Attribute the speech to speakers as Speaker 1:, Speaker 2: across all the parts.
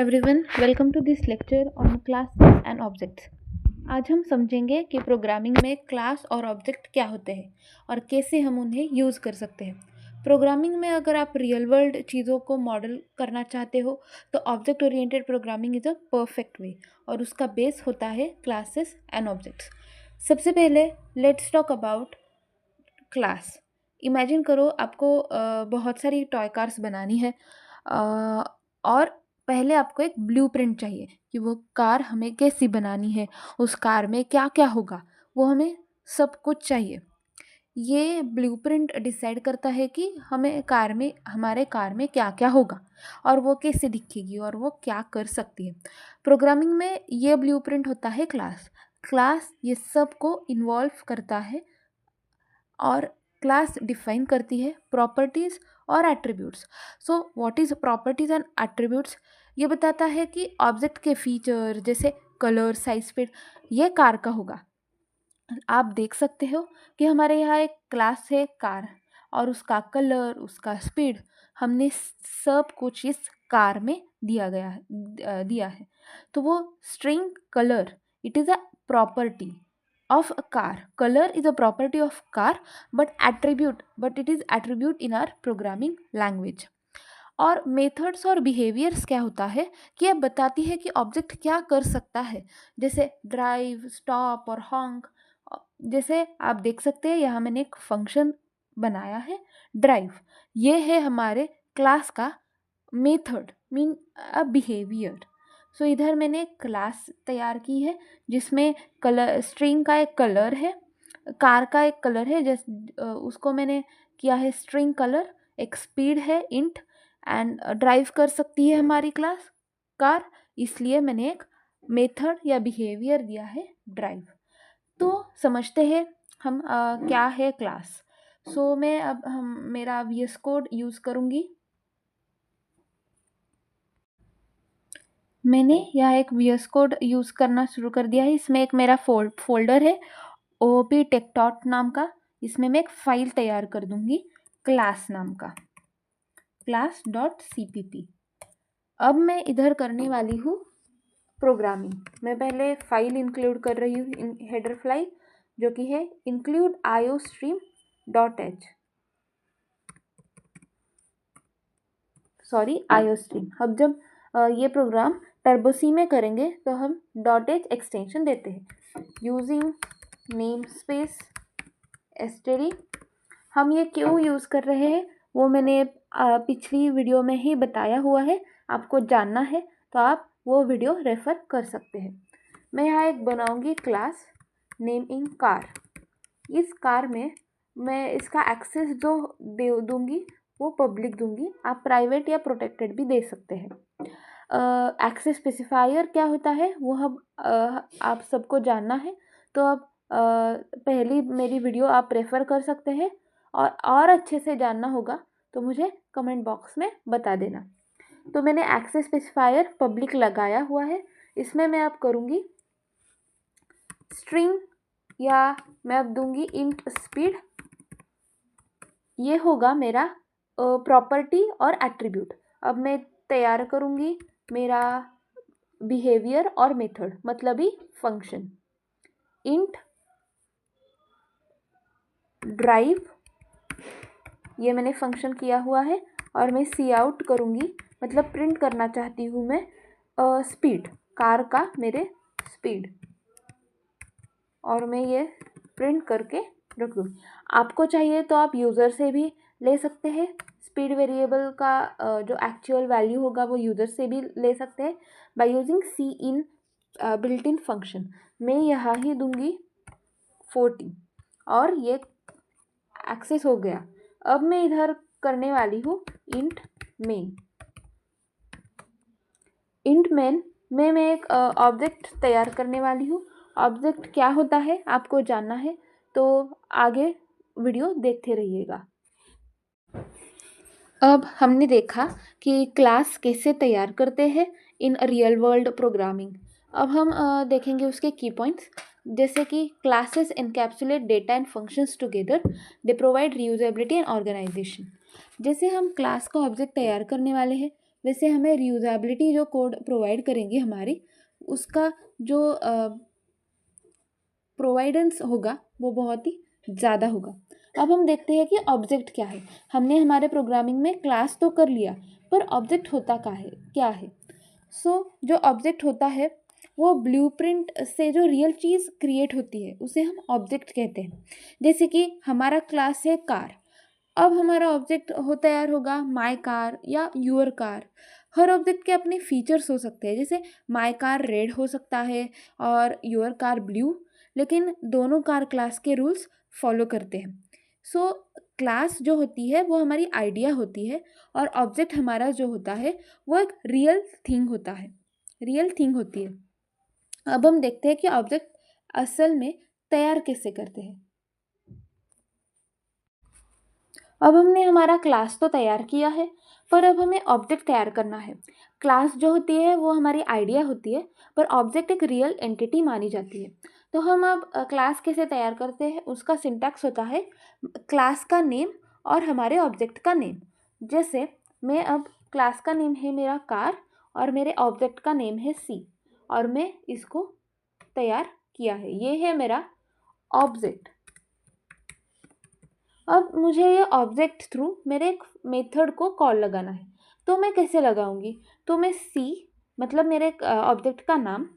Speaker 1: Everyone, welcome to this lecture on classes and objects. आज हम समझेंगे कि प्रोग्रामिंग में क्लास और ऑब्जेक्ट क्या होते हैं और कैसे हम उन्हें यूज़ कर सकते हैं। प्रोग्रामिंग में अगर आप रियल वर्ल्ड चीज़ों को मॉडल करना चाहते हो तो object oriented programming is a perfect way और उसका बेस होता है क्लासेस एंड ऑब्जेक्ट्स। सबसे पहले let's talk about class. Imagine करो आपको बहुत सारी टॉय कार्स बनानी है और पहले आपको एक ब्लूप्रिंट चाहिए कि वो कार हमें कैसी बनानी है, उस कार में क्या क्या होगा, वो हमें सब कुछ चाहिए। ये ब्लूप्रिंट डिसाइड करता है कि हमारे कार में क्या क्या होगा और वो कैसे दिखेगी और वो क्या कर सकती है। प्रोग्रामिंग में ये ब्लूप्रिंट होता है क्लास। क्लास ये सब को इन्वॉल्व करता है और क्लास डिफाइन करती है प्रॉपर्टीज़ और attributes. So what is properties and attributes? ये बताता है कि ऑब्जेक्ट के फीचर जैसे कलर, साइज, स्पीड ये कार का होगा। आप देख सकते हो कि हमारे यहाँ एक क्लास है कार और उसका कलर, उसका स्पीड हमने सब कुछ इस कार में दिया है। तो वो string colour it is a property of a car. Color is a property of car, but it is attribute in our programming language. और मेथड्स और बिहेवियर्स क्या होता है कि यह बताती है कि ऑब्जेक्ट क्या कर सकता है, जैसे ड्राइव, स्टॉप और हॉन्क। जैसे आप देख सकते हैं यहाँ मैंने एक फंक्शन बनाया है ड्राइव। ये है हमारे क्लास का मेथड मीन अ बिहेवियर। सो इधर मैंने क्लास तैयार की है जिसमें कलर, स्ट्रिंग का एक कलर है, कार का एक कलर है, उसको मैंने किया है स्ट्रिंग कलर। एक स्पीड है इंट एंड ड्राइव कर सकती है हमारी क्लास कार, इसलिए मैंने एक मेथड या बिहेवियर दिया है ड्राइव। तो समझते हैं हम क्या है क्लास। सो मैं अब मेरा VS कोड यूज़ करूँगी। मैंने यह एक VS कोड यूज़ करना शुरू कर दिया है। इसमें एक मेरा फोल्डर है OOP-TechTort नाम का। इसमें मैं एक फ़ाइल तैयार कर दूंगी क्लास नाम का, class.cpp। अब मैं इधर करने वाली हूँ प्रोग्रामिंग। मैं पहले फाइल इंक्लूड कर रही हूँ हेडर फाइल जो कि है include iostream.h iostream। अब जब ये प्रोग्राम टर्बोसी में करेंगे तो हम .h एक्सटेंशन देते हैं यूजिंग नेम स्पेस std। हम ये क्यों यूज़ कर रहे हैं वो मैंने पिछली वीडियो में ही बताया हुआ है। आपको जानना है तो आप वो वीडियो रेफ़र कर सकते हैं। मैं यहाँ एक बनाऊँगी क्लास नेम इन कार। इस कार में मैं इसका एक्सेस जो दूँगी वो पब्लिक दूँगी। आप प्राइवेट या प्रोटेक्टेड भी दे सकते हैं। एक्सेस स्पेसिफायर क्या होता है वो हम आप सबको जानना है तो अब पहली मेरी वीडियो आप रेफ़र कर सकते हैं और अच्छे से जानना होगा तो मुझे कमेंट बॉक्स में बता देना। तो मैंने एक्सेस स्पेसिफायर पब्लिक लगाया हुआ है। इसमें मैं अब करूँगी स्ट्रिंग या मैं अब दूँगी इंट स्पीड। ये होगा मेरा प्रॉपर्टी और एट्रीब्यूट। अब मैं तैयार करूँगी मेरा बिहेवियर और मेथड मतलब ही फंक्शन इंट ड्राइव। ये मैंने फंक्शन किया हुआ है और मैं सी आउट करूँगी मतलब प्रिंट करना चाहती हूँ मैं स्पीड, कार का मेरे स्पीड, और मैं ये प्रिंट करके रख दूँगी। आपको चाहिए तो आप यूज़र से भी ले सकते हैं। स्पीड वेरिएबल का जो एक्चुअल वैल्यू होगा वो यूज़र से भी ले सकते हैं by using C in built in function. मैं यहाँ ही दूँगी 40 और ये एक्सेस हो गया। अब मैं इधर करने वाली हूँ इंट मेन में मैं एक ऑब्जेक्ट तैयार करने वाली हूँ। ऑब्जेक्ट क्या होता है आपको जानना है तो आगे वीडियो देखते रहिएगा। अब हमने देखा कि क्लास कैसे तैयार करते हैं इन रियल वर्ल्ड प्रोग्रामिंग। अब हम देखेंगे उसके की पॉइंट्स, जैसे कि classes encapsulate data and functions together, they provide reusability and organisation. जैसे हम क्लास का ऑब्जेक्ट तैयार करने वाले हैं वैसे हमें रीयूजेबिलिटी जो कोड प्रोवाइड करेंगे हमारी, उसका जो प्रोवाइडेंस होगा वो बहुत ही ज़्यादा होगा। अब हम देखते हैं कि ऑब्जेक्ट क्या है। हमने हमारे प्रोग्रामिंग में क्लास तो कर लिया, पर ऑब्जेक्ट होता क्या है। जो ऑब्जेक्ट होता है वो ब्लूप्रिंट से जो रियल चीज़ क्रिएट होती है उसे हम ऑब्जेक्ट कहते हैं। जैसे कि हमारा क्लास है कार, अब हमारा ऑब्जेक्ट तैयार होगा माय कार या यूअर कार। हर ऑब्जेक्ट के अपने फीचर्स हो सकते हैं, जैसे माय कार रेड हो सकता है और यूअर कार ब्लू, लेकिन दोनों कार क्लास के रूल्स फॉलो करते हैं। सो क्लास जो होती है वो हमारी आइडिया होती है, और ऑब्जेक्ट हमारा जो होता है वो एक रियल थिंग होती है। अब हम देखते हैं कि ऑब्जेक्ट असल में तैयार कैसे करते हैं। अब हमने हमारा क्लास तो तैयार किया है, पर अब हमें ऑब्जेक्ट तैयार करना है। क्लास जो होती है वो हमारी आइडिया होती है, पर ऑब्जेक्ट एक रियल एंटिटी मानी जाती है। तो हम अब क्लास कैसे तैयार करते हैं, उसका सिंटैक्स होता है क्लास का नेम और हमारे ऑब्जेक्ट का नेम। जैसे मैं अब क्लास का नेम है मेरा कार और मेरे ऑब्जेक्ट का नेम है सी, और मैं इसको तैयार किया है, ये है मेरा ऑब्जेक्ट। अब मुझे ये ऑब्जेक्ट थ्रू मेरे एक मेथड को कॉल लगाना है, तो मैं कैसे लगाऊंगी। तो मैं सी मतलब मेरे ऑब्जेक्ट का नाम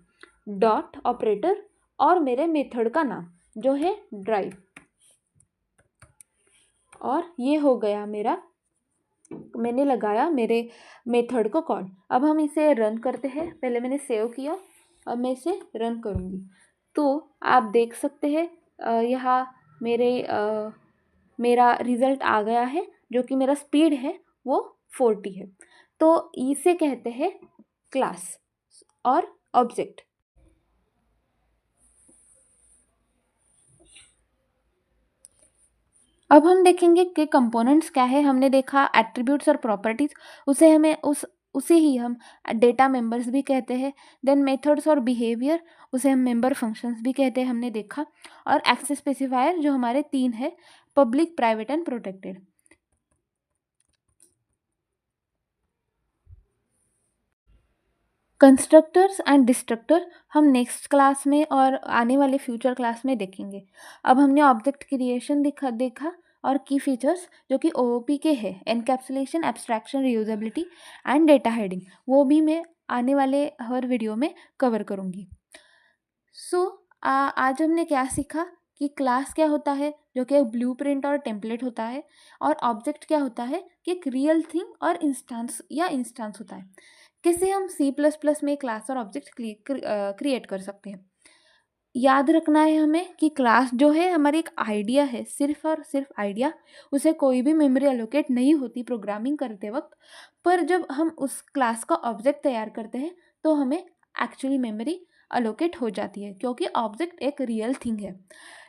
Speaker 1: डॉट ऑपरेटर और मेरे मेथड का नाम जो है ड्राइव, और ये हो गया मेरा, मैंने लगाया मेरे मेथड को कॉल। अब हम इसे रन करते हैं। पहले मैंने सेव किया, अब मैं इसे रन करूँगी। तो आप देख सकते हैं यहाँ मेरा रिज़ल्ट आ गया है, जो कि मेरा स्पीड है वो 40 है। तो इसे कहते हैं क्लास और ऑब्जेक्ट। अब हम देखेंगे कि कंपोनेंट्स क्या है। हमने देखा एट्रीब्यूट्स और प्रॉपर्टीज, उसे ही हम डेटा मेंबर्स भी कहते हैं। देन मेथड्स और बिहेवियर, उसे हम मेंबर फंक्शंस भी कहते हैं, हमने देखा। और एक्सेस स्पेसिफायर जो हमारे 3 है, public, private and protected. Constructors and destructor हम नेक्स्ट क्लास में और आने वाले फ्यूचर क्लास में देखेंगे। अब हमने ऑब्जेक्ट क्रिएशन देखा और की फीचर्स जो कि ओओपी के हैं, encapsulation, abstraction, reusability and data heading, वो भी मैं आने वाले हर वीडियो में कवर करूँगी। आज हमने क्या सीखा कि क्लास क्या होता है, जो कि एक ब्लूप्रिंट और टेम्पलेट होता है, और ऑब्जेक्ट क्या होता है कि एक रियल थिंग और इंस्टांस होता है। कैसे हम C++ में क्लास और ऑब्जेक्ट क्रिएट कर सकते हैं। याद रखना है हमें कि क्लास जो है हमारी एक आइडिया है, सिर्फ और सिर्फ आइडिया। उसे कोई भी मेमोरी एलोकेट नहीं होती प्रोग्रामिंग करते वक्त, पर जब हम उस क्लास का ऑब्जेक्ट तैयार करते हैं तो हमें एक्चुअली मेमोरी अलोकेट हो जाती है, क्योंकि ऑब्जेक्ट एक रियल थिंग है।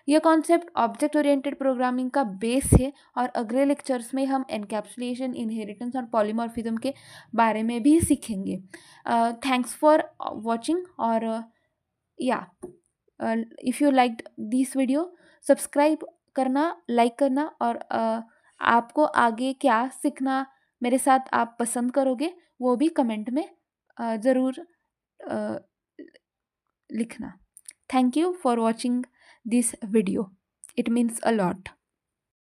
Speaker 1: यह कॉन्सेप्ट ऑब्जेक्ट ओरिएंटेड प्रोग्रामिंग का बेस है, और अगले लेक्चर्स में हम एनकैप्सुलेशन, इनहेरिटेंस और पॉलीमॉर्फिज्म के बारे में भी सीखेंगे। थैंक्स फॉर वॉचिंग, और या if you liked this video, subscribe करना, लाइक करना, और आपको आगे क्या सीखना मेरे साथ आप पसंद करोगे वो भी कमेंट में ज़रूर लिखना। Thank you for watching this video, it means a lot.